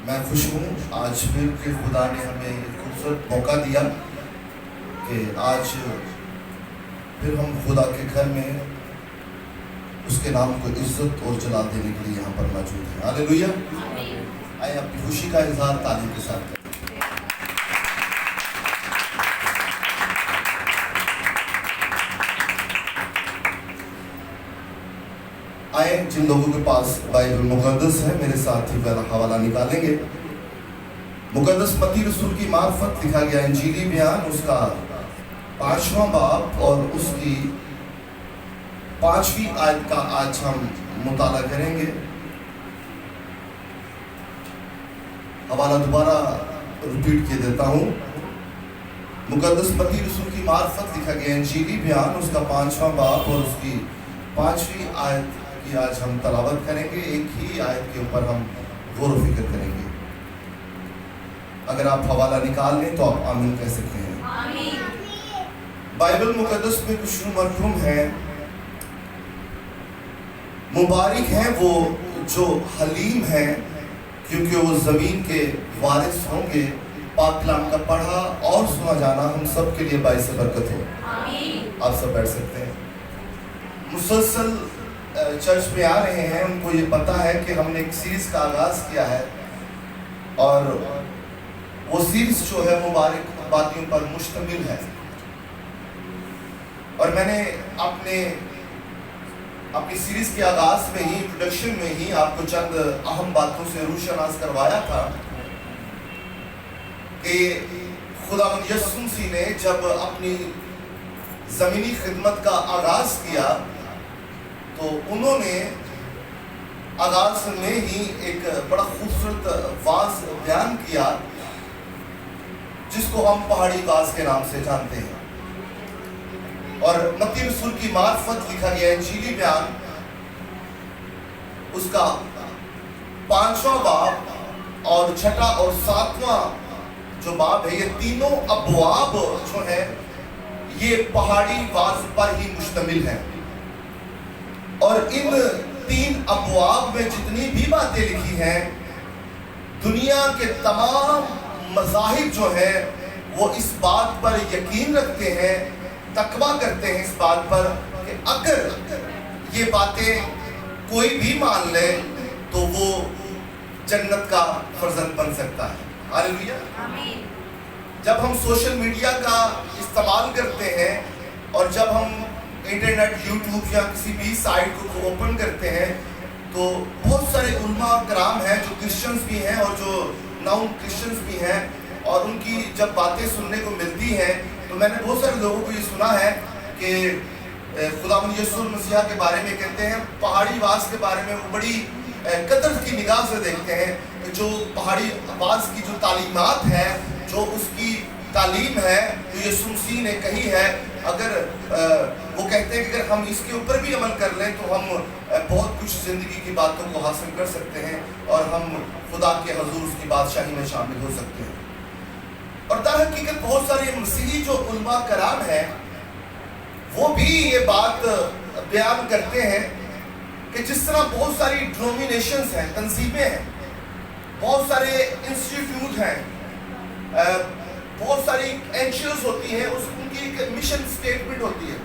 میں خوش ہوں آج پھر کہ خدا نے ہمیں ایک خوبصورت موقع دیا کہ آج پھر ہم خدا کے گھر میں اس کے نام کو عزت اور جلال دینے کے لیے یہاں پر موجود ہیں۔ ہاللیلویا۔ آئے اپنی خوشی کا اظہار تعلیم کے ساتھ کریں۔ آئے جن لوگوں کے پاس بائبل مقدس ہے میرے ساتھ ہی پہلا حوالہ نکالیں گے۔ مقدس متی رسول کی معرفت لکھا گیا انجیلی بیان اس کا 5واں باب اور اس کی 5ویں آیت کا آج ہم مطالعہ کریں گے۔ حوالہ دوبارہ ریپیٹ کیے دیتا ہوں۔ مقدس متی رسول کی معرفت لکھا گیا انجیلی بیان اس کا 5واں باب اور اس کی 5ویں آیت کی آج ہم تلاوت کریں گے۔ ایک ہی آیت کے اوپر ہم غور و فکر کریں گے۔ اگر آپ حوالہ نکال لیں تو آپ آمین کہہ سکتے ہیں۔ آمین۔ بائبل مقدس میں کچھ مرحوم ہے، مبارک ہیں وہ جو حلیم ہیں کیونکہ وہ زمین کے وارث ہوں گے۔ پاک کلام کا پڑھا اور سنا جانا ہم سب کے لیے باعث برکت ہو۔ آمین۔ آپ سب بیٹھ سکتے ہیں۔ مسلسل چرچ میں آ رہے ہیں، ان کو یہ پتا ہے کہ ہم نے ایک سیریز کا آغاز کیا ہے اور وہ سیریز جو ہے مبارک باتوں پر مشتمل ہے، اور میں نے اپنی سیریز کے آغاز میں ہی انٹروڈکشن میں ہی آپ کو چند اہم باتوں سے روشناس کروایا تھا کہ خداوند یسوع مسیح نے جب اپنی زمینی خدمت کا آغاز کیا تو انہوں نے آغاز میں ہی ایک بڑا خوبصورت واعظ بیان کیا جس کو ہم پہاڑی واعظ کے نام سے جانتے ہیں۔ اور متی رسول کی معرفت لکھا گیا انجیلی بیان اس کا 5واں باب اور 6واں اور 7واں جو باب ہے، یہ تینوں ابواب جو ہیں یہ پہاڑی واعظ پر ہی مشتمل ہیں، اور ان 3 ابواب میں جتنی بھی باتیں لکھی ہیں دنیا کے تمام مذاہب جو ہیں وہ اس بات پر یقین رکھتے ہیں، تقویٰ کرتے ہیں اس بات پر کہ اگر یہ باتیں کوئی بھی مان لے تو وہ جنت کا فرزند بن سکتا ہے۔ ہاللیلویا۔ آمین۔ جب ہم سوشل میڈیا کا استعمال کرتے ہیں اور جب ہم انٹرنیٹ یوٹیوب یا کسی بھی سائٹ کو اوپن کرتے ہیں تو بہت سارے علماء کرام ہیں جو کرسچنز بھی ہیں اور جو نان کرسچنز بھی ہیں، اور ان کی جب باتیں سننے کو ملتی ہیں تو میں نے بہت سارے لوگوں کو یہ سنا ہے کہ خداوند یسوع مسیح کے بارے میں کہتے ہیں، پہاڑی واعظ کے بارے میں وہ بڑی قدر کی نگاہ سے دیکھتے ہیں، جو پہاڑی واعظ کی جو تعلیمات ہے، جو اس کی تعلیم ہے جو یسوع مسیح نے کہی ہے، اگر وہ کہتے ہیں کہ اگر ہم اس کے اوپر بھی عمل کر لیں تو ہم بہت کچھ زندگی کی باتوں کو حاصل کر سکتے ہیں اور ہم خدا کے حضور اس کی بادشاہی میں شامل ہو سکتے ہیں۔ اور در حقیقت بہت سارے مسیحی جو علماء کرام ہیں وہ بھی یہ بات بیان کرتے ہیں کہ جس طرح بہت ساری ڈینومینیشنز ہیں، تنظیمیں ہیں، بہت سارے انسٹیٹیوٹ ہیں، بہت ساری NGOs ہوتی ہیں، ان کی ایک مشن سٹیٹمنٹ ہوتی ہے۔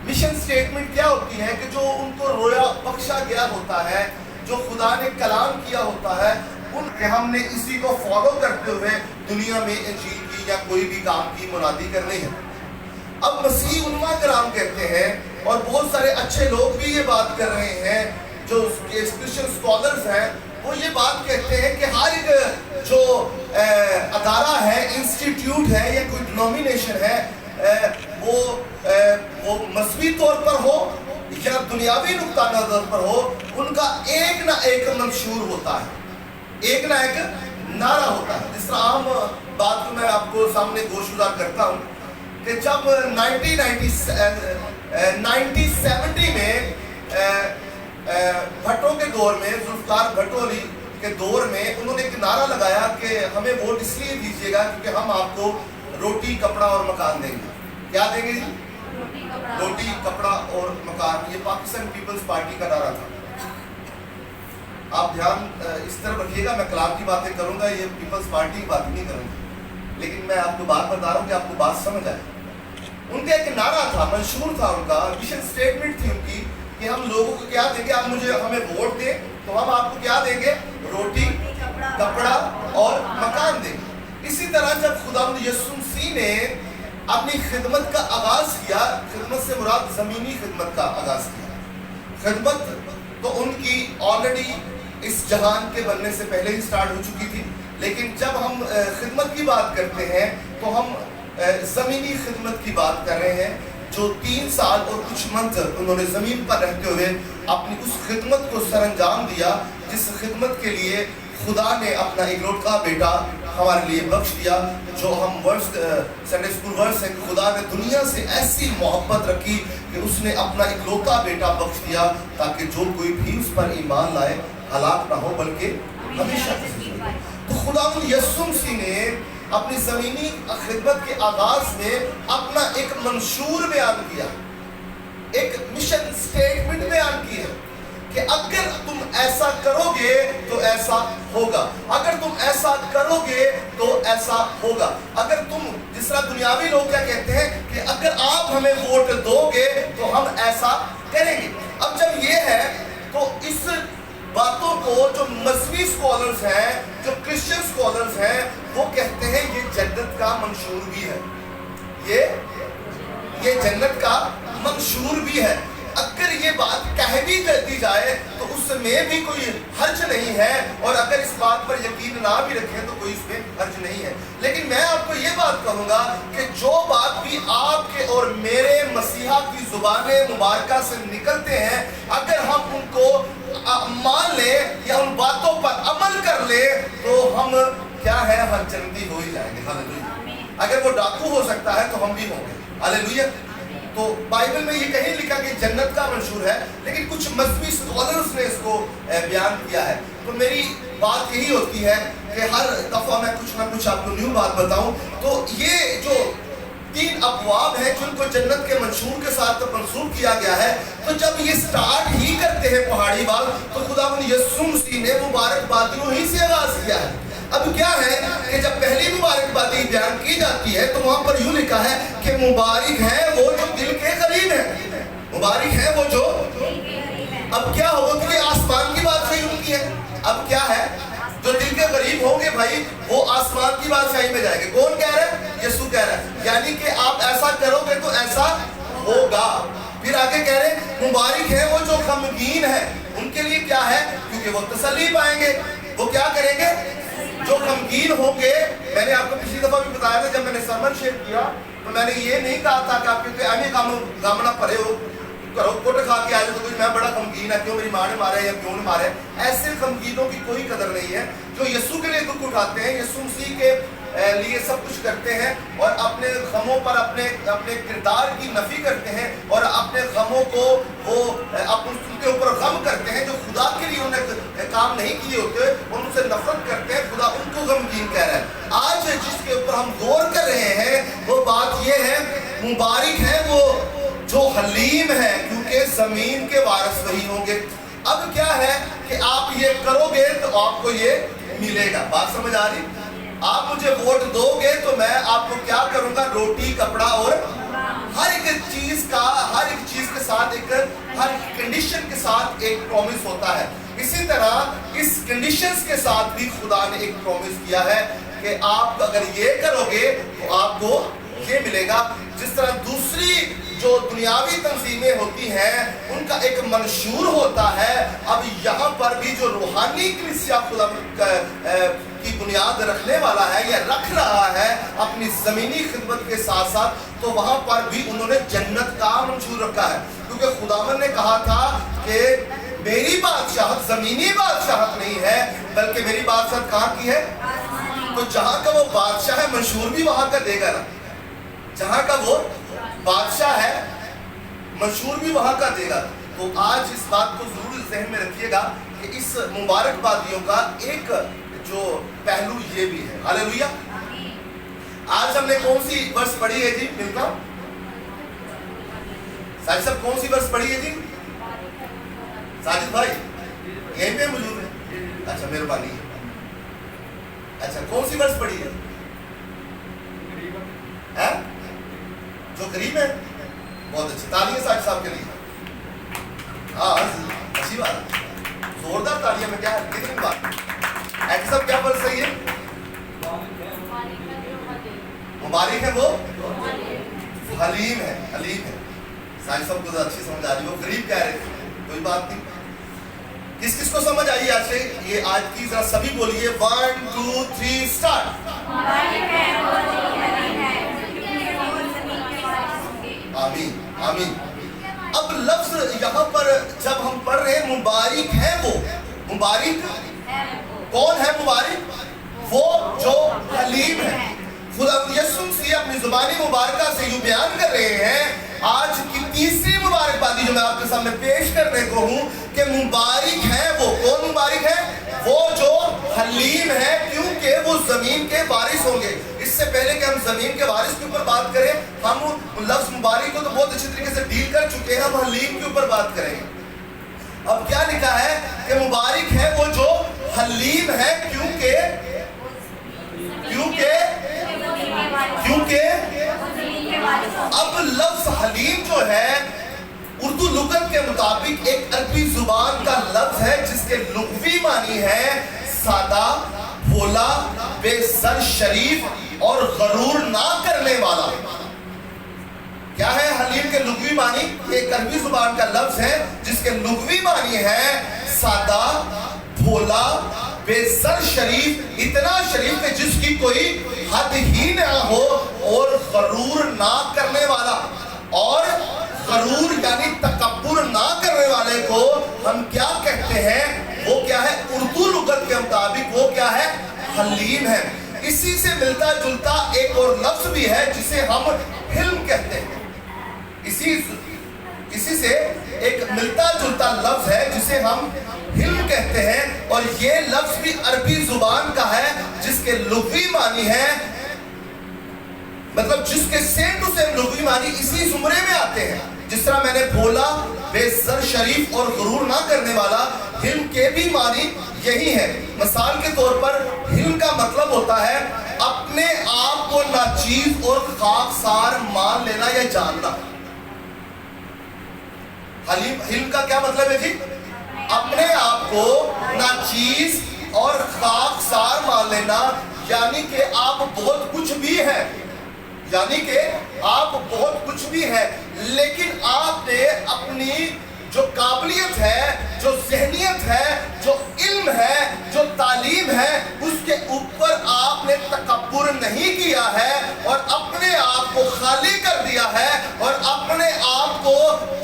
مشن سٹیٹمنٹ کیا ہوتی ہے کہ جو ان کو رویا بخشا گیا ہوتا ہے، جو خدا نے کلام کیا ہوتا ہے، ان کے ہم نے اسی کو فالو کرتے ہوئے دنیا میں انجیل کی یا کوئی بھی کام کی منادی کرنی ہے۔ اب مسیحی علماء کرام کہتے ہیں اور بہت سارے اچھے لوگ بھی یہ بات کر رہے ہیں، جو کرسچن اسکالرز ہیں وہ یہ بات کہتے ہیں کہ ہر ایک جو ادارہ ہے، انسٹیٹیوٹ ہے یا کوئی ڈینومینیشن ہے، وہ مذہبی طور پر ہو یا دنیاوی نقطہ نظر پر ہو، ان کا ایک نہ ایک منشور ہوتا ہے، ایک نہ ایک نعرہ ہوتا ہے۔ جس طرح عام بات کو میں آپ کو سامنے گوشگزار کرتا ہوں کہ جب 1970 میں بھٹو کے دور میں، ذوالفقار بھٹو علی کے دور میں، انہوں نے ایک نعرہ لگایا کہ ہمیں ووٹ اس لیے دیجیے گا کیونکہ ہم آپ کو روٹی کپڑا اور مکان دیں گے۔ کیا دیں گے جی؟ روٹی کپڑا اور مکان۔ یہ پاکستان پیپلز پارٹی کا نعرہ تھا۔ आप ध्यान इस तरफ रखिएगा, मैं कलाम की बातें करूंगा, ये पीपल्स पार्टी की बातें नहीं करूंगा, लेकिन मैं आपको बात बता रहा हूँ कि आपको बात समझ आए। उनका एक नारा था, मंशूर था उनका, मिशन स्टेटमेंट थी उनकी कि हम लोगों को क्या देंगे, आप हमें वोट दें तो हम आपको क्या देंगे, रोटी, कपड़ा और मकान देंगे। इसी तरह जब खुदावंद यीशु मसीह ने अपनी खिदमत का आगाज किया, खिदमत से मुराद ज़मीनी खिदमत का आगाज किया। खिदमत तो उनकी ऑलरेडी इस जहान के बनने से पहले ही स्टार्ट हो चुकी थी, लेकिन जब हम खिदमत की बात करते हैं तो हम ज़मीनी खिदमत की बात कर रहे हैं, जो 3 साल और कुछ मंथ उन्होंने ज़मीन पर रहते हुए अपनी उस खिदमत को सरअंजाम दिया, जिस खिदमत के लिए खुदा ने अपना इकलौता बेटा हमारे लिए बख्श दिया। जो हम वर्स संडे स्कूल वर्स है कि खुदा ने दुनिया से ऐसी मोहब्बत रखी कि उसने अपना इकलौता बेटा बख्श दिया, ताकि जो कोई भी उस पर ईमान लाए हलाक ना हो बल्कि हमेशा। तो खुदावंद यीशु मसीह ने अपनी ज़मीनी खिदमत के आगाज में अपना एक मंशूर बयान किया, एक मिशन स्टेटमेंट बयान की है कि अगर तुम ऐसा करोगे तो ऐसा होगा, अगर तुम ऐसा करोगे तो ऐसा होगा। अगर तुम, जिस तरह दुनियावी लोग क्या कहते हैं कि अगर आप हमें वोट दोगे तो हम ऐसा करेंगे। अब जब ये है तो इस बातों को जो मजहबी स्कॉलर्स हैं, जो क्रिश्चियन स्कॉलर्स हैं, वो कहते हैं ये जन्नत का मंशूर भी है, ये जन्नत का मंशूर भी है। अगर ये बात कह भी दी जाए तो उसमें भी कोई हर्ज नहीं है, और अगर इस बात पर यकीन ना भी रखें तो कोई इसमें हर्ज नहीं है। लेकिन मैं आपको ये बात कहूँगा कि जो बात भी आपके और मेरे मसीहा की ज़ुबान मुबारका से निकलते हैं, अगर हम उनको मान लें या उन बातों पर अमल कर लें तो हम क्या है, हर जन्नती हो ही जाएंगे। हालेलुया। अगर वो डाकू हो सकता है तो हम भी होंगे। हालेलुया। तो बाइबल में ये कहीं लिखा कि जन्नत का मंशूर है, लेकिन कुछ मजहबी स्कॉलर्स ने इसको बयान किया है। तो मेरी बात यही होती है कि हर दफ़ा मैं कुछ ना कुछ आपको न्यू बात बताऊं। तो ये जो 3 अबवाब हैं जिनको जन्नत के मंशूर के साथ मंसूब किया गया है, तो जब ये स्टार्ट ही करते हैं पहाड़ी बाग, तो खुदावंद यीशु मसीह ने मुबारकबादियों ही से आगाज किया है। अब क्या है कि जब पहली मुबारकबादी बयान की जाती है तो वहां पर यूं लिखा है कि मुबारक है वो जो दिल के करीब है, मुबारक है वो जो। अब क्या होगा कि आसमान की बादशाही उनकी है। अब क्या है, जो दिल के करीब होंगे भाई वो आसमान की बादशाही में जाएंगे। कौन कह रहा है? यीशु कह रहा है, यानी कि आप ऐसा करोगे तो ऐसा होगा। फिर आगे कह रहे मुबारक है वो जो गमगीन है, उनके लिए क्या है, क्योंकि वो तसल्ली पाएंगे। वो क्या करेंगे? जो गमगीन होंगे। मैंने आपको पिछली दफा भी बताया था, जब मैंने सरमन शेयर किया तो मैंने ये नहीं कहा था कि आप क्योंकि अन्य गामना परे हो करो कोट खा के आए तो कुछ मैं बड़ा गमगीन है, क्यों मेरी माँ ने मारे या क्यों ने मारे। ऐसे गमगीनों की कोई कदर नहीं है। जो यीशु के लिए दुख उठाते हैं, यीशु मसीह के लिए सब कुछ करते हैं और अपने गमों पर अपने किरदार की नफी करते हैं और अपने गमों को वो उनके ऊपर गम करते हैं जो खुदा के लिए उन्हें काम नहीं किए होते, उनसे नफरत करते हैं। खुदा उनको गमगीन कह रहा है। आज जिसके ऊपर हम गौर कर रहे हैं वो बात ये है, मुबारक है वो जो हलीम है, क्योंकि जमीन के वारिस वही होंगे। अब क्या है कि आप ये करोगे तो आपको ये मिलेगा। बात समझ आ रही? आप मुझे वोट दोगे तो मैं आपको क्या करूंगा, रोटी, कपड़ा और हर एक चीज के साथ हर कंडीशन के साथ एक प्रॉमिस होता है। इसी तरह इस कंडीशंस के साथ भी खुदा ने एक प्रॉमिस किया है कि आप अगर ये करोगे तो आपको ये मिलेगा। जिस तरह दूसरी जो दुनियावी तंजीमें होती हैं उनका एक मंशूर होता है, अब यहाँ पर भी जो रूहानी कलीसिया खुदा की बुनियाद रखने वाला है या रख रहा है अपनी ज़मीनी खिदमत के साथ साथ, तो वहाँ पर भी उन्होंने जन्नत का मंशूर रखा है। क्योंकि खुदावन ने कहा था कि मेरी बादशाहत ज़मीनी बादशाहत नहीं है बल्कि मेरी बादशाहत कहाँ की है। तो जहाँ का वो बादशाह है मंशूर भी वहाँ का देगा ना, जहाँ का वो बादशाह है मंशूर भी वहाँ का देगा। तो आज इस बात को जरूर ज़हन में रखिएगा कि इस मुबारकबादियों का एक जो पहलू ये भी है। हालेलुया। आज हमने कौन सी वर्ष पढ़ी है जी? मिलता साजिद साहब कौन सी वर्ष पढ़ी है जी? साजिद भाई यहीं पे मौजूद है। अच्छा मेहरबानी। अच्छा कौन सी वर्ष पढ़ी है? जो गरीब है। बहुत अच्छी तालियां साहब साहब के लिए। हाँ अच्छी बात, जोरदार तालियां में क्या है, कितनी बात। ऐसा सब क्या वर्ष सही है? मुबारक है वो हलीम है, हलीम है। साहब सबको तो अच्छी समझ आ रही, वो गरीब कह रहे थे, कोई बात नहीं। किस किस को समझ आई आज से ये आज की, जरा सभी बोलिए 1 2 3 स्टार्ट। आमीन आमीन। अब लफ्ज यहाँ पर जब हम पढ़ रहे हैं मुबारक है वो, मुबारक कौन है? मुबारक वो जो हलीम है। खुदा यीशु मसीह अपनी जुबानी मुबारका से यूं बयान कर रहे हैं, आज की तीसरी मुबारकबादी जो मैं आपके सामने पेश करने को हूं कि मुबारक है वो। कौन मुबारक है? वो जो हलीम है, क्योंकि वो जमीन के वारिस होंगे। इससे पहले कि हम जमीन के वारिस के ऊपर बात करें, हम लफ्ज मुबारक को तो बहुत अच्छी तरीके से डील कर चुके हैं, हम हलीम के ऊपर बात करेंगे। अब क्या लिखा है कि मुबारक है वो जो हलीम है, क्योंकि अब लफ्ज हलीम जो है उर्दू लुगत के मुताबिक एक अरबी जुबान का लफ्ज है जिसके लुग़वी मानी है सादा, भोला, बेसर शरीफ और गरूर ना करने वाला। क्या है हलीम के लुग़वी मानी? एक अरबी जुबान का लफ्ज है जिसके लुग़वी मानी है सादा, भोला, बेसर शरीफ, इतना शरीफ है जिसकी कोई हद ही ना हो, और गरूर ना करने वाला। और गरूर यानी तकब्बुर ना करने वाले को हम क्या कहते हैं? वो क्या है? उर्दू लुगत के मुताबिक वो क्या है? हलीम है। इसी से मिलता जुलता एक और लफ्ज भी है जिसे हम हिल्म कहते हैं। इसी से एक मिलता जुलता लफ्ज है जिसे हम हिल्म कहते हैं, और ये लफ्ज भी अरबी जुबान का है जिसके लुग़वी मानी है, मतलब जिसके सेम टू सेम लुग़वी मानी इसी जुमरे में आते हैं। जिस तरह मैंने भोला, बेसर शरीफ और गुरूर ना करने वाला, हिल्म के भी मानी यही है। मिसाल के तौर पर हिल्म का मतलब होता है अपने आप को नाचीज और खाकसार मान लेना या जानना। हिल्म का क्या मतलब है जी? अपने आप को नाचीज और खाकसार मान लेना, यानी कि आप बहुत कुछ भी है, यानी कि आप बहुत कुछ भी है, लेकिन आपने अपनी जो काबिलियत है, जो ज़हनियत है, जो इल्म है, जो तालीम है, उसके ऊपर आपने तकब्बुर नहीं किया है और अपने आप को खाली कर दिया है और अपने आप को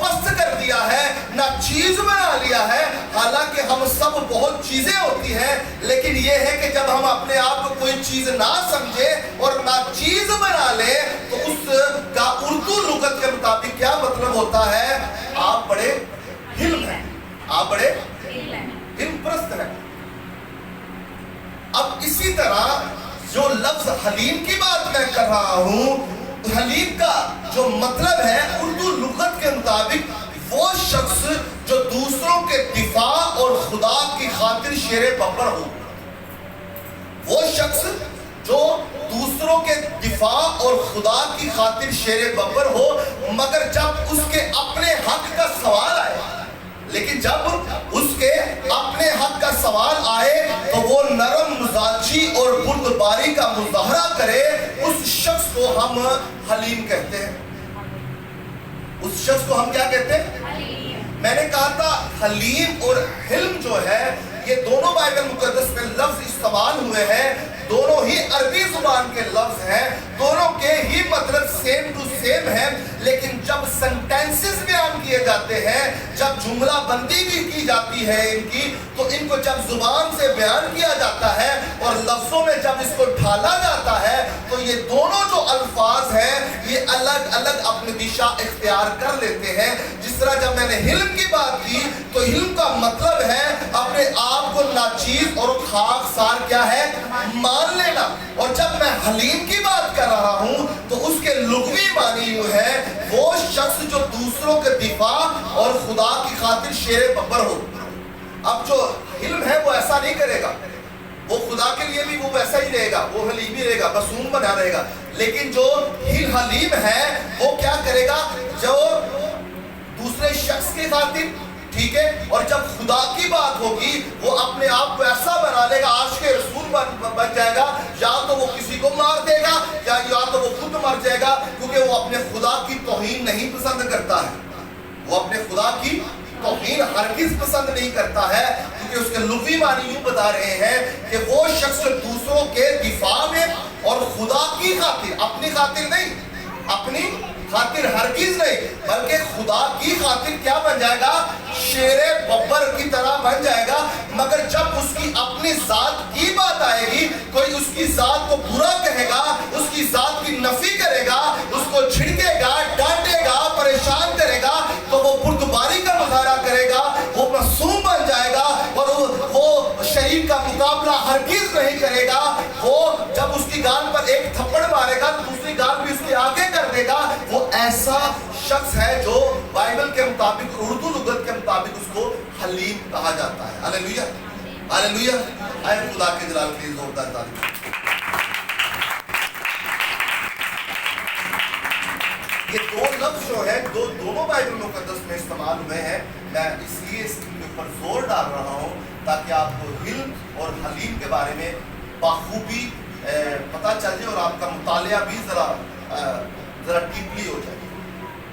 पस्त कर दिया है, ना चीज बना लिया है। हालांकि हम सब बहुत चीजें होती हैं, लेकिन यह है कि जब हम अपने आप को कोई चीज ना समझे और ना चीज बना ले, तो उसका उर्दू लुगत के मुताबिक क्या मतलब होता है? आप बड़े हिल्म हैं, आप बड़े हिल्मप्रस्त हैं। अब इसी तरह जो लफ्ज हलीम की बात मैं कर रहा हूं, हलीम का जो मतलब है उर्दू लुगत के मुताबिक वो शख्स जो दूसरों के दिफा और खुदा की खातिर शेरे बब्बर हो। वो शख्स जो दूसरों के दिफा और खुदा की खातिर शेरे बब्बर हो, मगर जब उसके अपने हक का सवाल आए, लेकिन जब उसके अपने हक का सवाल आए तो वो नरम मिजाजी और बुर्दबारी का मुजाहरा करे, उस शख्स को हम हलीम कहते हैं। उस शख्स को हम क्या कहते हैं? मैंने कहा था हलीम और हिल्म जो है ये दोनों बाइबल मुकद्दस में लफ्ज इस्तेमाल हुए हैं, दोनों ही अरबी जुबान के लफ्ज हैं, दोनों के ही मतलब सेम टू सेम है, लेकिन जब सेंटेंसेस बयान किए जाते हैं, जब जुमला बंदी भी की जाती है इनकी, तो इनको जब जुबान से बयान किया जाता है और लफ्जों में जब इसको ढाला जाता है, तो ये दोनों जो अल्फाज हैं ये अलग अलग अपनी दिशा इख्तियार कर लेते हैं। जिस तरह जब मैंने हिल्म की बात की, तो हिल्म का मतलब है अपने आप को नाचीज और खाकसार क्या है? मान लेना। और जब मैं हलीम की बात कर रहा हूं तो उसके लुग़वी मानी है वो शख्स जो दूसरों के दिफा और खुदा की खातिर शेरे बब्बर हो। اب جو حلم ہے وہ ایسا نہیں کرے گا، وہ خدا کے لیے بھی وہ ویسا ہی رہے گا، وہ حلیم ہی رہے گا، معصوم بنا رہے گا. لیکن جو حلیم ہے وہ کیا کرے گا؟ جو دوسرے شخص کی خاطر، ٹھیک ہے، اور جب خدا کی بات ہوگی وہ اپنے آپ کو ایسا بنا لے گا، عاشق رسول بن جائے گا. یا تو وہ کسی کو مار دے گا یا تو وہ خود مر جائے گا، کیونکہ وہ اپنے خدا کی توہین نہیں پسند کرتا ہے. وہ اپنے خدا کی توہین ہرگز پسند نہیں کرتا ہے، کیونکہ اس کے لغوی معنی یوں بتا رہے ہیں کہ وہ شخص جو دوسروں کے دفاع میں اور خدا کی خاطر، اپنی خاطر نہیں، اپنی خاطر ہرگز نہیں، بلکہ خدا کی خاطر کیا بن جائے گا؟ شیر ببر کی طرح بن جائے گا. مگر جب اس کی اپنی ذات کی بات آئے گی، کوئی اس کی ذات کو برا کہے گا، اس کی ذات کی نفی کرے گا، اس کو جھڑکے گا، ڈانٹے گا، پریشان کرے گا، تو وہ بردباری کا مظاہرہ کرے گا، وہ معصوم بن جائے گا اور وہ شریر کا مقابلہ ہرگز نہیں کرے گا. وہ جب اس کی گال پر ایک تھپڑ مارے گا تو دوسری گال بھی اس کے آگے کر دے گا. وہ ایسا شخص ہے جو بائبل کے مطابق، اردو لغت کے مطابق اس کو حلیم کہا جاتا ہے. ہاللیلویہ، ہاللیلویہ. اے خدا کے جلال کے لیے زوردار تعریف. یہ دو لفظ جو ہے دونوں بائبل مقدس میں استعمال ہوئے ہیں. میں اس لیے اس کے اوپر زور ڈال رہا ہوں تاکہ آپ کو حلم اور حلیم کے بارے میں بخوبی پتہ چل جائے اور آپ کا مطالعہ بھی ذرا ڈیپلی ہو جائے.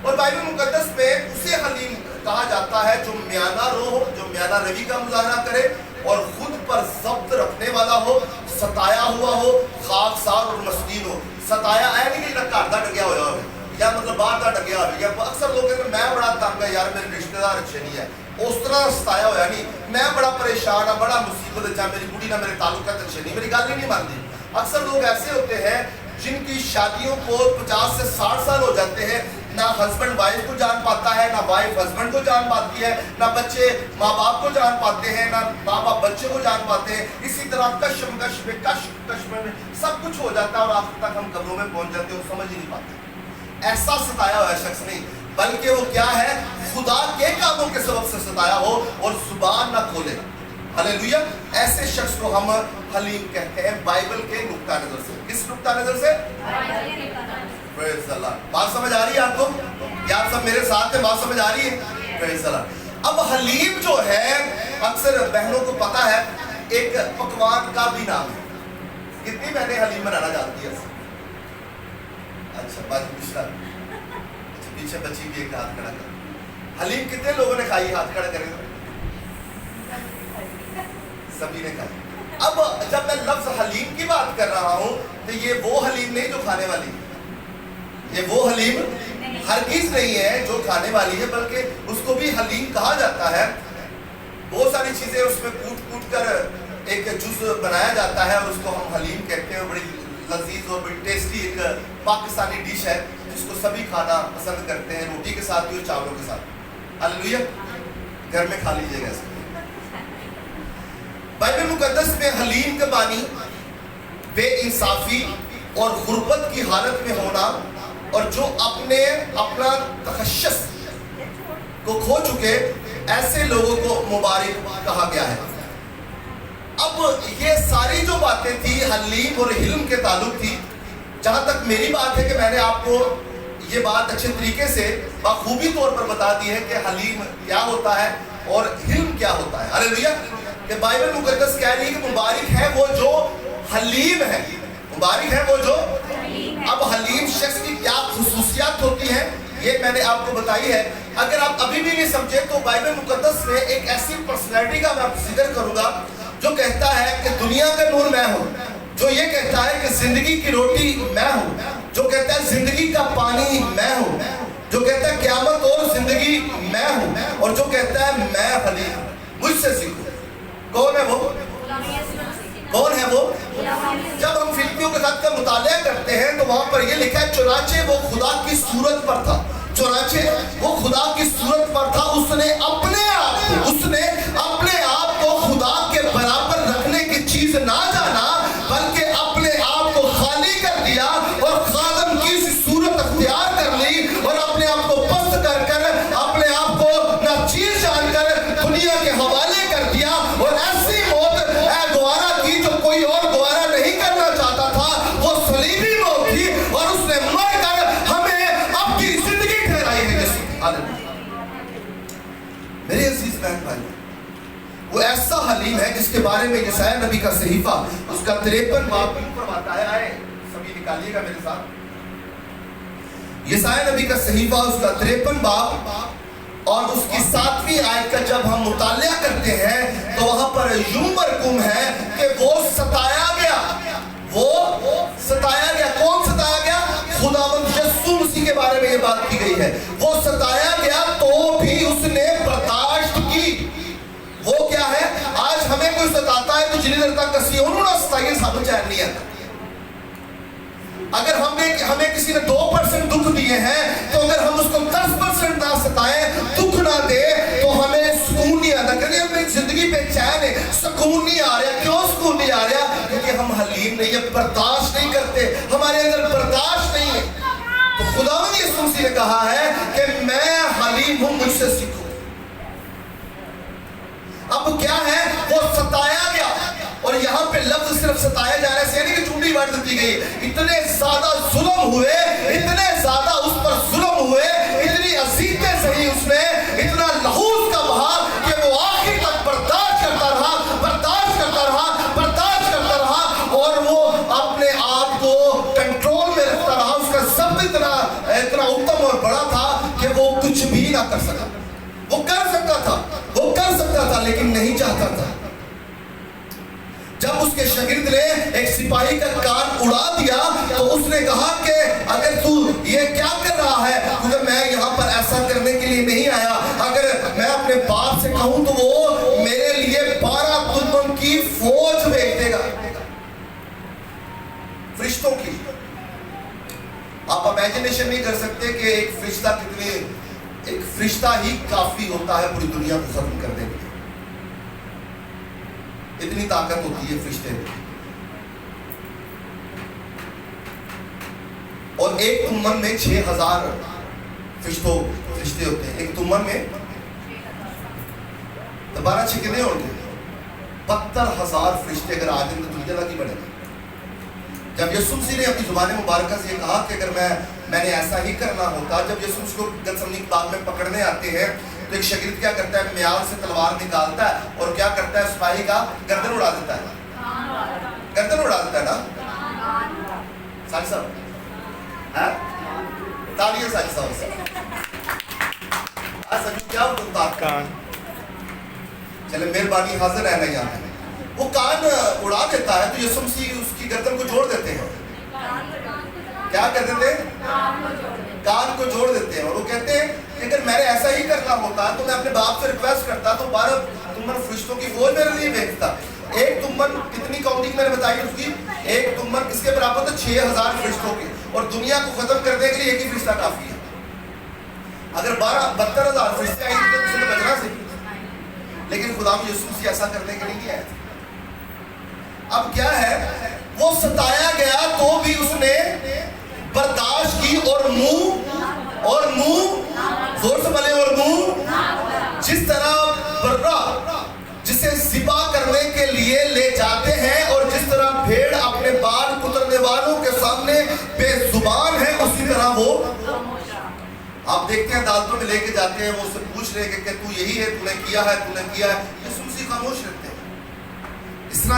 اور بائبل مقدس میں اسے حلیم کہا جاتا ہے جو میانہ رو ہو، جو میانہ روی کا مظاہرہ کرے اور خود پر ضبط رکھنے والا ہو، ستایا ہوا ہو، خاکسار اور مسکین ہو. ستایا ہے نہیں کہ گھر دا ڈگیا ہوا ہو یا مطلب باہر دا ڈگیا ہوا. یا اکثر لوگ کہتے ہیں میں بڑا تنگ ہے یار، میرے رشتہ دار اچھے نہیں ہے. اس طرح ستایا ہوا نہیں، میں بڑا پریشان ہوں، بڑا مصیبت ہے، میری بوڑھی نہ میرے تعلقات اچھے نہیں، میری گل ہی نہیں مانتی. اکثر لوگ ایسے ہوتے ہیں جن کی شادیوں کو 50 سے 60 سال ہو جاتے ہیں، نہ ہسبینڈ وائف کو جان پاتا ہے، نہ وائف ہسبینڈ کو جان پاتی ہے، نہ بچے ماں باپ کو جان پاتے ہیں، نہ ماں باپ بچے کو جان پاتے ہیں. اسی طرح کشمکش میں سب کچھ ہو جاتا ہے اور آخر تک ہم قبروں میں پہنچ جاتے ہیں اور سمجھ ہی نہیں پاتے. ایسا ستایا ہوا شخص نہیں، بلکہ وہ کیا ہے؟ خدا کے کاموں کے سبب سے ستایا ہو اور زبان نہ کھولے. ہاللیلویہ. ایسے شخص کو ہم حلیم کہتے ہیں بائبل کے نقطہ نظر سے. کس نقطہ نظر سے؟ پریز اللہ. بات سمجھ آ رہی ہے آپ کو؟ کیا آپ سب میرے ساتھ ہیں؟ بات سمجھ آ رہی ہے؟ پریز اللہ. اب حلیم جو ہے اکثر بہنوں کو پتا ہے ایک پکوان کا بھی نام ہے. کتنی بہنیں حلیم بنانا جانتی ہیں؟ اچھا بات پوچھ رہا. پیچھے بچی بھی ایک ہاتھ کھڑا کر. حلیم کتنے لوگوں نے کھائی؟ ہاتھ کھڑا کرے گا. سبھی نے کھائی. اب جب میں لفظ حلیم کی بات کر رہا ہوں تو یہ وہ حلیم نہیں جو کھانے والی ہے. یہ وہ حلیم ہرگز نہیں ہے جو کھانے والی ہے، بلکہ اس کو بھی حلیم کہا جاتا ہے. بہت ساری چیزیں اس میں کوٹ کر ایک جز بنایا جاتا ہے اور اس کو ہم حلیم کہتے ہیں. بڑی لذیذ اور بڑی ٹیسٹی ایک پاکستانی ڈش ہے جس کو سبھی کھانا پسند کرتے ہیں، روٹی کے ساتھ بھی اور چاولوں کے ساتھ. ہاللیلویہ. گھر میں کھا لیجیے گا اس کو. بائبل مقدس میں حلیم کے معنی بے انصافی اور غربت کی حالت میں ہونا اور جو اپنا تخشص کو کھو چکے ایسے لوگوں کو مبارک کہا گیا ہے. اب یہ ساری جو باتیں تھی حلیم اور حلم کے تعلق تھی. جہاں تک میری بات ہے کہ میں نے آپ کو یہ بات اچھے طریقے سے بخوبی طور پر بتا دی ہے کہ حلیم کیا ہوتا ہے اور حلم کیا ہوتا ہے. ہاللیلویہ. کہ بائبل مقدس کہہ رہی ہے کہ مبارک ہے وہ جو حلیم ہے. مبارک ہے وہ جو. اب حلیم شخص کی کیا خصوصیات ہوتی ہیں یہ میں نے آپ کو بتائی ہے. اگر آپ ابھی بھی نہیں سمجھے تو بائبل مقدس میں ایک ایسی پرسنالٹی کا میں ذکر کروں گا جو کہتا ہے کہ دنیا کا نور میں ہوں، جو یہ کہتا ہے کہ زندگی کی روٹی میں ہوں، جو کہتا ہے زندگی کا پانی میں ہوں، جو کہتا ہے قیامت اور زندگی میں ہوں، اور جو کہتا ہے میں حلیم ہوں، مجھ سے سیکھو. کون ہے وہ؟ کون ہے وہ؟ جب ہم فلپیوں کے خط کا مطالعہ کرتے ہیں تو وہاں پر یہ لکھا ہے چنانچہ وہ خدا کی صورت پر تھا. چنانچہ وہ خدا کی صورت پر تھا. اس نے اپنے آپ کو خدا کے برابر رکھنے کی چیز نہ جانا بلکہ اپنے آپ کو خالی کر دیا اور خادم کی صورت اختیار کر لی اور اپنے آپ کو پست کر اپنے آپ کو ناچیز جان کر دنیا کے حوالے کر دیا کے بارے میں یسایہ نبی کا صحیفہ اس کا 53 باب فرماتا ہے. آئے سبھی نکالیے گا میرے ساتھ. یسایہ نبی کا صحیفہ اس کا 53 باب اور اس کی 7ویں آیت کا جب ہم مطالعہ کرتے ہیں تو وہاں پر یوں مرقوم ہے کہ وہ ستایا گیا. وہ ستایا گیا. کون ستایا گیا؟ خداوند یسوع مسیح کے بارے میں یہ بات کی گئی ہے. وہ ستایا گیا تو بھی اس نے برداشت کی. وہ کیا ہے؟ آج ہمیں کوئی ستاتا ہے تو جنہیں درتا کسی انہوں نے ستائیے ساتھ چین نہیں آتا. اگر ہمیں کسی نے 2% دکھ دیے ہیں تو اگر ہم اس کو 10% نہ ستائیں, دکھ نہ دے, تو ہمیں سکون نہیں آتا. کہ ہمیں زندگی پہ چین ہے, سکون نہیں آ رہا. کیوں سکون نہیں آ رہا؟ کیونکہ ہم حلیم نہیں ہے, برداشت نہیں کرتے, ہمارے اندر برداشت نہیں ہے. تو خداوند یسوع مسیح نے کہا ہے کہ میں حلیم ہوں, مجھ سے سیکھو. اب کیا ہے؟ وہ ستایا گیا. اور یہاں پہ لفظ صرف ستایا جا رہا ہے, یعنی کہ چونڈی بانٹ دی گئی. اتنے زیادہ ظلم ہوئے, اتنے زیادہ اس پر ظلم ہوئے, اتنی اذیتیں سہی اس نے, اتنا لہو اس کا بہا کہ وہ آخر تک برداشت کرتا رہا, برداشت کرتا رہا, برداشت کرتا رہا. اور وہ اپنے آپ کو کنٹرول میں رکھتا رہا. اس کا ضبط اتنا اتم اور بڑا تھا کہ وہ کچھ بھی نہ کر سکا. وہ کر سکتا تھا لیکن نہیں چاہتا تھا. جب اس کے شاگرد نے ایک سپاہی کا کان اڑا دیا تو اس نے کہا کہ اگر تو یہ کیا کر رہا ہے, کیونکہ میں یہاں پر ایسا کرنے کے لیے نہیں آیا. اگر میں اپنے باپ سے کہوں تو وہ میرے لیے 12 دشمن کی فوج بھیج دے گا, فرشتوں کی. آپ امیجنیشن نہیں کر سکتے کہ ایک فرشتہ ہی کافی ہوتا ہے پوری دنیا کو ختم کرنے کے لیے. اتنی طاقت ہوتی ہے فرشتے میں. اور ایک تمن میں 6000 فرشتے ہوتے ہیں. ایک تمن میں دوبارہ کتنے ہوں گے؟ 72,000 فرشتے اگر آ جائیں تو دنیا لگی بڑھے گی. جب یسوع مسیح نے اپنی زبان مبارکہ سے یہ کہا کہ اگر میں نے ایسا ہی کرنا ہوتا, جب یسوع مسیح کو گتسمنی کی باغ میں پکڑنے آتے ہیں تو ایک شاگرد کیا کرتا ہے؟ میال سے تلوار نکالتا ہے اور کیا کرتا ہے؟ سپاہی کا گردن اڑا دیتا ہے. گردن اڑا دیتا ہے نا ساجد صاحب, تالیاں ساجد صاحب سے. کیا ہوتا کان, چلے مہربانی حاضر رہنا یہاں ہے. وہ کان اڑا دیتا ہے تو یسوع مسیح اس کی گردن کو جوڑ دیتے ہیں. کیا کر دیتے ہیں؟ کان کو جوڑ دیتے ہیں. اور وہ کہتے ہیں کہ اگر میں نے ایسا ہی کرنا ہوتا تو میں اپنے باپ سے ریکویسٹ کرتا تو 12 تمن فرشتوں کی فوج میرے لیے بھیجتا. ایک تمن کتنی کاؤنٹنگ میں نے بتائی اس کی؟ ایک تمن کس کے برابر تھا؟ 6000 فرشتوں کے. اور دنیا کو ختم کرنے کے لیے ایک ہی فرشتہ کافی ہے. اگر 72,000 فرشتے آئیں تو کسی نے بچنا سے. لیکن خدا یسوع مسیح ایسا کرنے کے لیے آئے تھے. اب کیا ہے؟ وہ ستایا گیا تو بھی اس نے برداشت کی. اور منہ زور سے بولے, اور منہ جس طرح برا جسے ذبح کرنے کے لیے لے جاتے ہیں, اور جس طرح بھیڑ اپنے بال کترنے والوں کے سامنے بے زبان ہے, اسی طرح وہ. آپ دیکھتے ہیں عدالتوں میں لے کے جاتے ہیں, وہ اس سے پوچھ رہے کہ تو یہی ہے, تو نے کیا ہے. یسوع مسیح خاموش رہتے ہیں.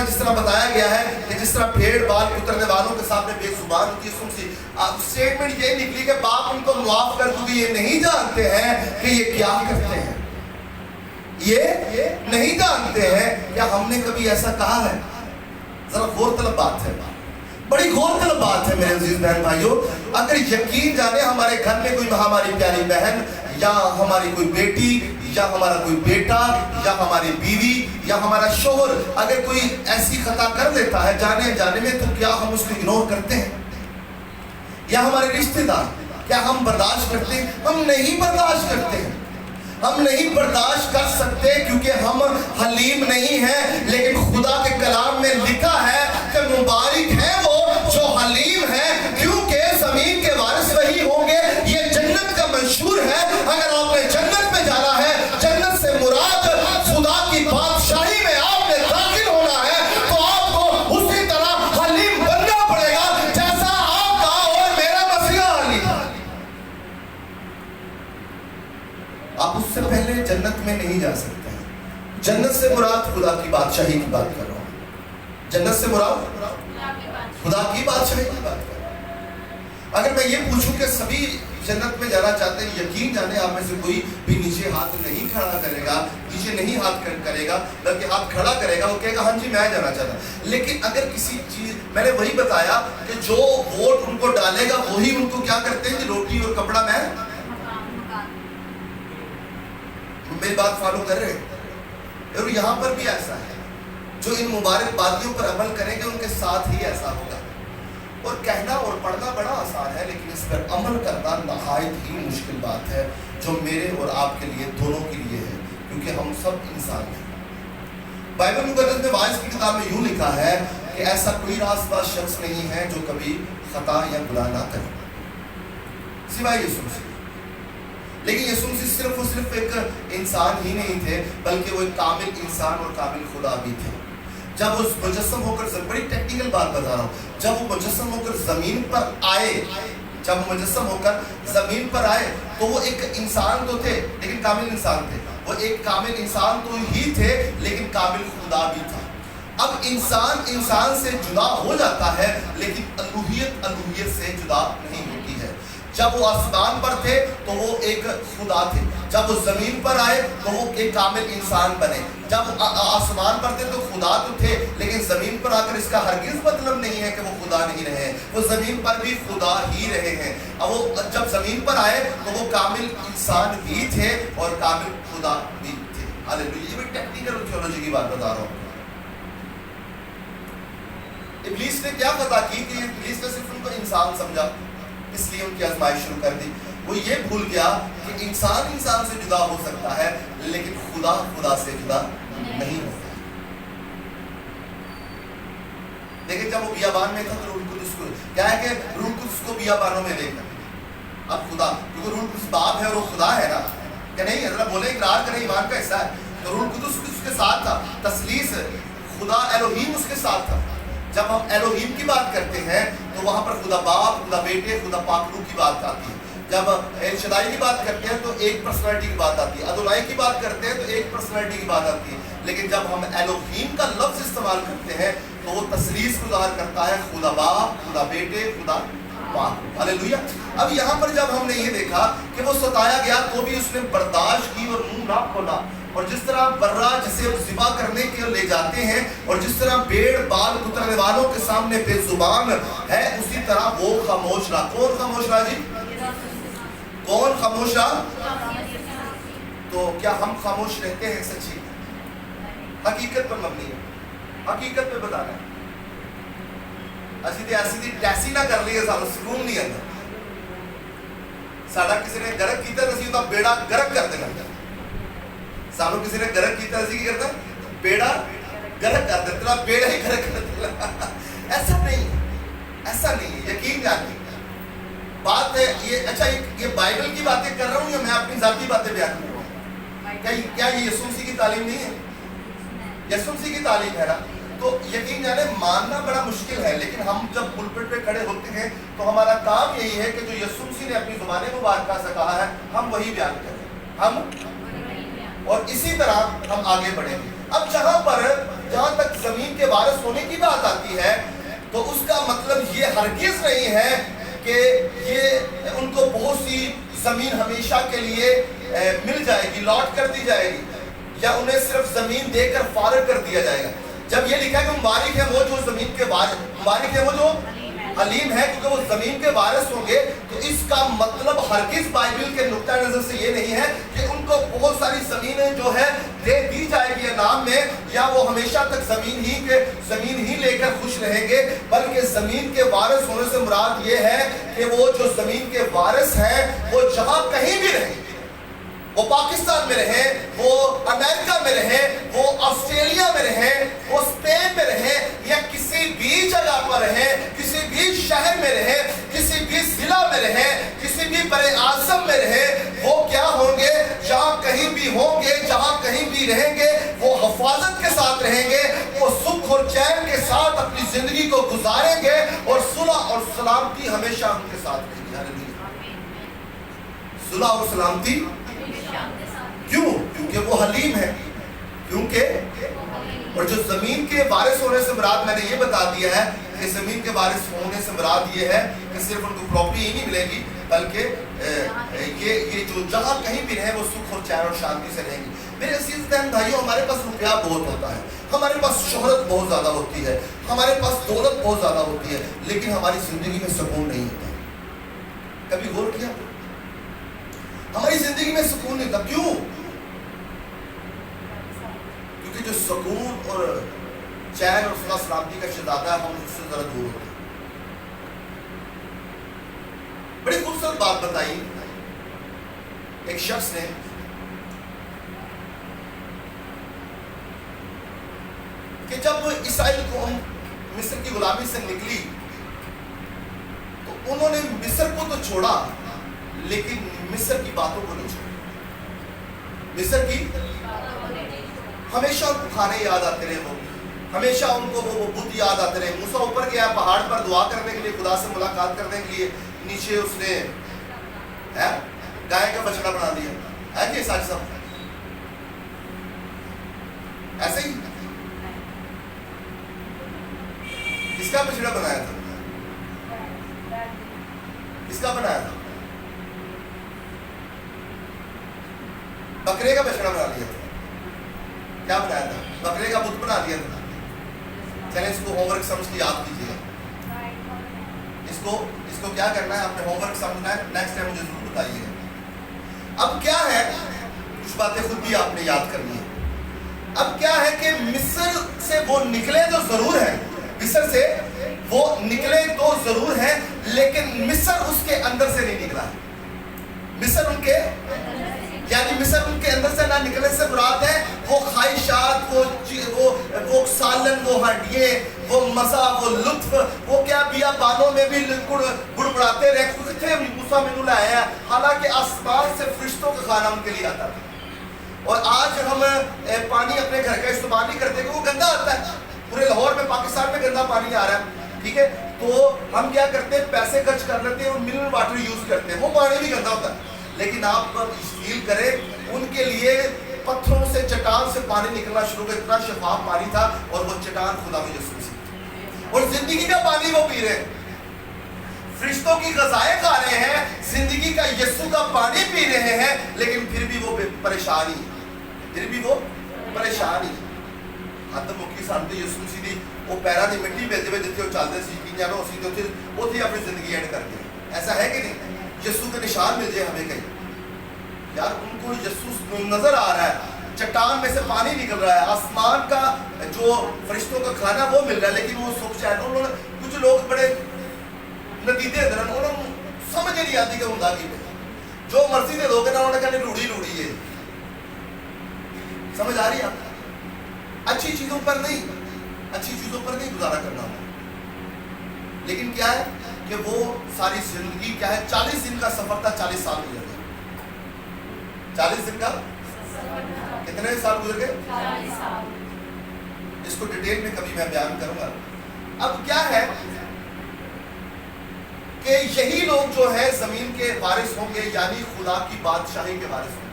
جس طرح بتایا گیا ہے کہ جس طرح بھیڑ بال کترنے والوں کے سامنے بے زبان ہوتی ہے. اسٹیٹمنٹ یہ نکلی کہ باپ ان کو معاف کر, کیونکہ یہ نہیں جانتے ہیں کہ یہ کیا کرتے ہیں. یہ نہیں جانتے ہیں. کیا ہم نے کبھی ایسا کہا ہے؟ ذرا غور طلب بات ہے, بڑی غور طلب بات ہے میرے عزیز بہن بھائیوں. اگر یقین جانے ہمارے گھر میں کوئی ہماری پیاری بہن یا ہماری کوئی بیٹی یا ہمارا کوئی بیٹا یا ہماری بیوی یا ہمارا شوہر اگر کوئی ایسی خطا کر لیتا ہے جانے میں, تو کیا ہم اس کو اگنور کرتے ہیں؟ یا ہمارے رشتہ دار, کیا ہم برداشت کرتے ہیں؟ ہم نہیں برداشت کرتے ہیں. ہم نہیں برداشت کر سکتے کیونکہ ہم حلیم نہیں ہیں. لیکن خدا کے کلام میں لکھا ہے کہ مبارک ہے وہ جو حلیم ہے, کیونکہ زمین کے وارث وہی ہوں گے. یہ جنت کا منشور ہے. اگر آپ نے جنت میں جانا ہے, جنت سے مراد خدا کی بادشاہی میں آپ نے داخل ہونا ہے, تو آپ کو اسی طرح حلیم بننا پڑے گا جیسا آپ کا اور میرا مسیح حلیم. آپ اس سے پہلے جنت میں نہیں جا سکتے ہیں. जन्नत से मुराद खुदा की बादशाही की बात कर रहा हूँ। जन्नत से मुराद खुदा की बादशाही की बात कर रहा हूँ। अगर मैं ये पूछूं कि सभी जन्नत में जाना चाहते हैं, यकीन जाने आप में से कोई भी नीचे हाथ नहीं खड़ा करेगा, नीचे नहीं हाथ करेगा, बल्कि हाथ खड़ा करेगा, वो कहेगा हाँ जी मैं जाना चाहता। लेकिन अगर किसी चीज, मैंने वही बताया कि जो वोट उनको डालेगा वही उनको क्या करते हैं कि रोटी और कपड़ा मैं, मेरी बात फॉलो कर रहे हैं? और यहाँ पर भी ऐसा है, जो इन मुबारक बातियों पर अमल करेंगे उनके साथ ही ऐसा होगा। और कहना और पढ़ना बड़ा आसान है, लेकिन इस पर अमल करना नहायत ही मुश्किल बात है, जो मेरे और आपके लिए, दोनों के लिए है, क्योंकि हम सब इंसान हैं। बाइबल मुकद्दस में वाइस की किताब में यूं लिखा है कि ऐसा कोई रास्तबाज शख्स नहीं है जो कभी खता या गुनाह ना करे सिवाय यीशु मसीह। लेकिन यीशु मसीह सिर्फ और सिर्फ एक इंसान ही नहीं थे, बल्कि वो एक कामिल इंसान और कामिल खुदा भी थे। जब वो मुजस्सम होकर, बड़ी टेक्निकल बात बता रहा हूँ, जब वो मुजस्सम होकर जमीन पर आए, जब मुजस्सम होकर जमीन पर आए तो वो एक इंसान तो थे लेकिन कामिल इंसान थे। वो एक कामिल इंसान तो ही थे लेकिन कामिल खुदा भी था। अब इंसान इंसान से जुदा हो जाता है, लेकिन अलूहियत अलूहियत से जुदा नहीं होती है। जब वो आसमान पर थे तो वो एक खुदा थे, जब वो जमीन पर आए तो वो एक कामिल इंसान बने। जब आसमान पर थे तो खुदा तो थे, लेकिन जमीन पर आकर इसका हरगिज मतलब नहीं है कि वो खुदा नहीं रहे, वो जमीन पर भी खुदा ही रहे हैं। अब वो जब जमीन पर आए तो वो कामिल इंसान भी थे और कामिल खुदा भी थे। हालेलुया। ये भी टेक्निकल थियोलॉजी की बात बता रहा हूँ। इब्लीस ने क्या पता की कि इब्लीस ने सिर्फ उनको इंसान समझा, इसलिए उनकी आजमाइश शुरू कर दी। वो ये भूल गया कि इंसान इंसान से जुदा हो सकता है, लेकिन खुदा खुदा से जुदा नहीं होता। देखिए जब वो बियाबान में था तो रूह कुद्दुस को क्या है कि रूह कुद्दुस को बियाबानों में देखा। अब खुदा, क्योंकि रूह कुद्दुस बाप है और वो खुदा है ना, क्या नहीं है? जरा बोले, इकरार करें, ईमान का हिस्सा है। तो रूह कुद्दुस उसके साथ था, तस्लीस खुदा एलोहीम उसके साथ था। जब हम एलोहीम की बात करते हैं तो वहां पर खुदा बाप, खुदा बेटे, खुदा पाक रूह की बात आती है। जब एल शदाई की बात करते हैं तो एक पर्सनालिटी की बात आती है, अदोनाई की बात करते हैं तो एक पर्सनालिटी की बात आती है। लेकिन जब हम एलोहीम का लफ्ज इस्तेमाल करते हैं तो वो तस्लीस को ज़ाहिर करता है, खुदा बाप, खुदा बेटे, खुदा पाक। हालेलुया। अब यहाँ पर जब हमने ये देखा कि वो सताया गया तो भी उसने बर्दाश्त की और मुंह ना खोला, और जिस तरह बर्रा जिसे ज़िबा करने के ले जाते हैं और जिस तरह भेड़ बाल कुतरने वालों के सामने बेजुबान है, उसी तरह वो खामोश रहा। कौन खामोश रहा जी? कौन खामोश रहा? तो क्या हम खामोश रहते हैं? सच्ची हकीकत पर मबनी है, हकीकत पे बताना है। ऐसी टैसी ना कर लिए, सानू सुकून नहीं आता। साडा किसी ने गरक कीता तो असीं उहदा बेड़ा गरक कर देना। सानू किसी ने गरक कीता, असीं की करदा? बेड़ा गरक कर देना, बेड़ा ही गरक कर देना। ऐसा नहीं, ऐसा नहीं, यकीन जानिए। बात है ये, अच्छा ये बाइबल की बातें कर रहा हूँ या मैं अपनी जाती बातें बयान कर रहा हूँ? क्या ये यीशु मसीह की तालीम नहीं है? यीशु मसीह की तालीम है ना। तो यकीन जाने मानना बड़ा मुश्किल है, लेकिन हम जब पुलपिट पे खड़े होते हैं तो हमारा काम यही है कि जो यीशु मसीह ने अपनी ज़ुबान मुबारका से कहा है हम वही बयान करें, हम, और इसी तरह हम आगे बढ़ेंगे। अब जहाँ तक जमीन के वारिस होने की बात आती है तो उसका मतलब ये हरगिज नहीं है कि ये उनको बहुत सी जमीन हमेशा के लिए मिल जाएगी, लॉट कर दी जाएगी, या उन्हें सिर्फ जमीन देकर फारग कर दिया जाएगा। जब ये लिखा है कि मुबारक है वो जो जमीन के वारिस, मुबारक है वो जो हलीम है क्योंकि वो जमीन के वारिस होंगे, तो इसका मतलब हरगिज बाइबल के नुक्ता नजर से ये नहीं है कि उनको बहुत सारी जमीनें जो है दे दी जाएगी इनाम में, या वो हमेशा तक जमीन ही लेकर खुश रहेंगे। बल्कि जमीन के वारिस होने से मुराद ये है कि वो जो जमीन के वारिस हैं वो जहां कहीं भी रहे, वो पाकिस्तान में रहे, वो अमेरिका में रहे, वो ऑस्ट्रेलिया में रहे, वो स्पेन में रहे, या किसी भी जगह पर रहे, किसी भी शहर में रहे, किसी भी जिला में रहे, किसी भी बड़े आज़म में रहे, वो क्या होंगे? जहाँ कहीं भी होंगे, जहाँ कहीं भी रहेंगे, वो हिफाजत के साथ रहेंगे, वो सुख और चैन के साथ अपनी जिंदगी को गुजारेंगे, और सुलह और सलामती हमेशा उनके साथ रहेगी। सुलह और सलामती क्यों? क्योंकि वो हलीम है, क्योंकि और जो जमीन के वारिस होने से मुराद मैंने ये बता दिया है कि जमीन के वारिस होने से मुराद ये है कि सिर्फ उनको प्रॉपर्टी ही नहीं मिलेगी, बल्कि ये जो जहाँ कहीं भी रहे वो सुख और चैन और शांति से रहेंगे। मेरे अजीज बहन भाइयों, हमारे पास रुपया बहुत होता है, हमारे पास शोहरत बहुत ज़्यादा होती है, हमारे पास दौलत बहुत ज़्यादा होती है, लेकिन हमारी ज़िंदगी में सुकून नहीं होता। कभी गौर किया? हमारी ज़िंदगी में सुकून नहीं था। क्यों? क्योंकि जो सुकून और चैन और सुलह सलामती का शहज़ादा है, हम उससे ज़रा दूर होते हैं। बड़ी खूबसूरत बात बताई एक शख्स ने कि जब इसराइल कौम मिस्र की गुलामी से निकली तो उन्होंने मिस्र को तो छोड़ा, लेकिन मिस्र की बातों को नहीं छोड़ा। मिस्र की हमेशा उनको खाने याद आते रहे, वो हमेशा उनको वो बुत याद आते रहे। मूसा ऊपर गया पहाड़ पर दुआ करने के लिए, खुदा से मुलाकात करने के लिए, नीचे उसने गाय का बछड़ा बना दिया है कि सच सब ऐसे ही। किसका बछड़ा बनाया था? किसका बनाया था? बकरे का बछड़ा बना लिया था। क्या बनाया था? बकरे का बुत बना दिया था। चलें इसको होमवर्क समझ के याद कीजिएगा। इसको क्या करना है, आपने होमवर्क समझना है, नेक्स्ट टाइम मुझे जरूर बताइएगा। अब क्या है, कुछ बातें खुद भी आपने याद करनी है। अब क्या है कि मिस्र से वो निकले तो जरूर है, मिस्र से वो निकले तो जरूर है, लेकिन मिस्र उसके अंदर से नहीं निकला है। मिस्र उनके मिस्र उनके अंदर से ना निकलने से मुराद है वो ख्वाहिशात, वो सालन, वो हड्डिए, वो मजा, वो लुत्फ, वो क्या बियाबानों में भी गुड़गुड़ाते रहे, कितने मूसा मेनू लाया। हालांकि आसमान से फरिश्तों का खाना उनके लिए आता था। और आज हम पानी अपने घर का इस्तेमाल नहीं करते क्योंकि वो गंदा आता है। पूरे लाहौर में, पाकिस्तान में गंदा पानी आ रहा है, ठीक है, तो हम क्या करते हैं, पैसे खर्च कर लेते हैं और मिनरल वाटर यूज करते हैं, वो पानी भी गंदा होता है। लेकिन आप फील करें, उनके लिए पत्थरों से, चट्टान से पानी निकलना शुरू हुआ, इतना शफाफ पानी था, और वो चट्टान खुदा में यीशु मसीह, और जिंदगी का पानी वो पी रहे हैं, फरिश्तों की ग़ज़ाएं खा रहे हैं, जिंदगी का यीशु का पानी पी रहे हैं, लेकिन फिर भी वो परेशानी, हद मुक्की सामने यीशु मसीह दी वो पैरों की मिट्टी भेजते हुए जिथे चलते सी कि जानो असीं ते उत्थे अपनी जिंदगी एंड करते हैं। ऐसा है कि नहीं? यीशु के निशान मिल जाए हमें कहीं, यार उनको यीशु नजर आ रहा है, चट्टान में से पानी निकल रहा है, आसमान का जो फरिश्तों का खाना वो मिल रहा है, लेकिन वो सुख चैन, उन्होंने कुछ लोग बड़े नतीजे अंदर उन्होंने समझ नहीं आती कि हुंदा की जो मर्जी दे दोगे ना, उन्होंने कहने रूढ़ी है। समझ आ रही है? अच्छी चीजों पर नहीं गुजारा करना हो, लेकिन क्या है कि वो सारी जिंदगी क्या है, 40 दिन का सफर था, 40 साल गुजर गए। 40 दिन का कितने साल गुजर गए? 40 साल। इसको डिटेल में कभी मैं बयान करूंगा। अब क्या है कि यही लोग जो है जमीन के वारिस होंगे, यानी खुदा की बादशाही के वारिस होंगे।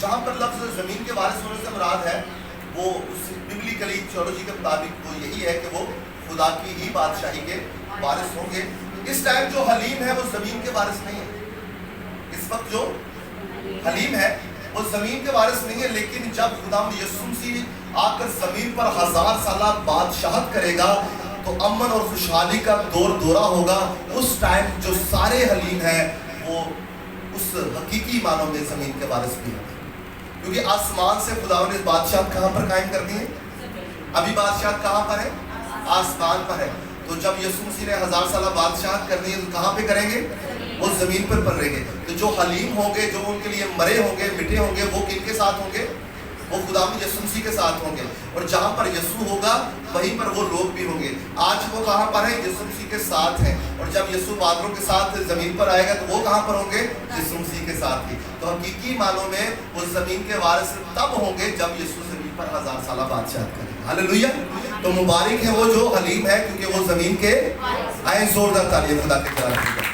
जहां पर लफ्ज जमीन के वारिस होने से मुराद है, वो उस बिब्लिकली थियोलॉजी के मुताबिक वो यही है कि वो खुदा की ही बादशाही के वारिस होंगे। इस टाइम जो हलीम है वो जमीन के वारिस नहीं है। इस वक्त जो हलीम है वो जमीन के वारिस नहीं है, लेकिन जब खुदा यीशु मसीह आकर जमीन पर 1000 साल बादशाहत करेगा तो अमन और खुशहाली का दौरा होगा। उस टाइम जो सारे हलीम हैं वो उस हकीकी मानों में जमीन के वारिस भी होंगे, क्योंकि आसमान से खुदा ने बादशाहत कहाँ पर कायम कर दी है? अभी बादशाहत कहाँ पर है? आसमान पर है। तो जब यीशु मसीह ने 1000 साल बादशाहत करनी है तो कहाँ पे करेंगे? वो जमीन पर रहेंगे। तो जो हलीम होंगे, जो उनके लिए मरे होंगे, मिटे होंगे, वो किनके साथ होंगे? वो खुदा यीशु मसीह के साथ होंगे। और जहाँ पर यीशु होगा वहीं पर वो लोग भी होंगे। आज वो कहाँ पर है? यीशु मसीह के साथ हैं। और जब यीशु बादलों के साथ जमीन पर आएगा तो वो कहाँ पर होंगे? यीशु मसीह के साथ ही। तो हकीकी मानों में वो जमीन के वारिस तब होंगे जब यीशु जमीन पर 1000 साल बादशाहत करेंगे। हालेलुया। तो मुबारक है वो जो हलीम है, क्योंकि वो जमीन के आए। जोरदार तालियां खुदा के तरफ।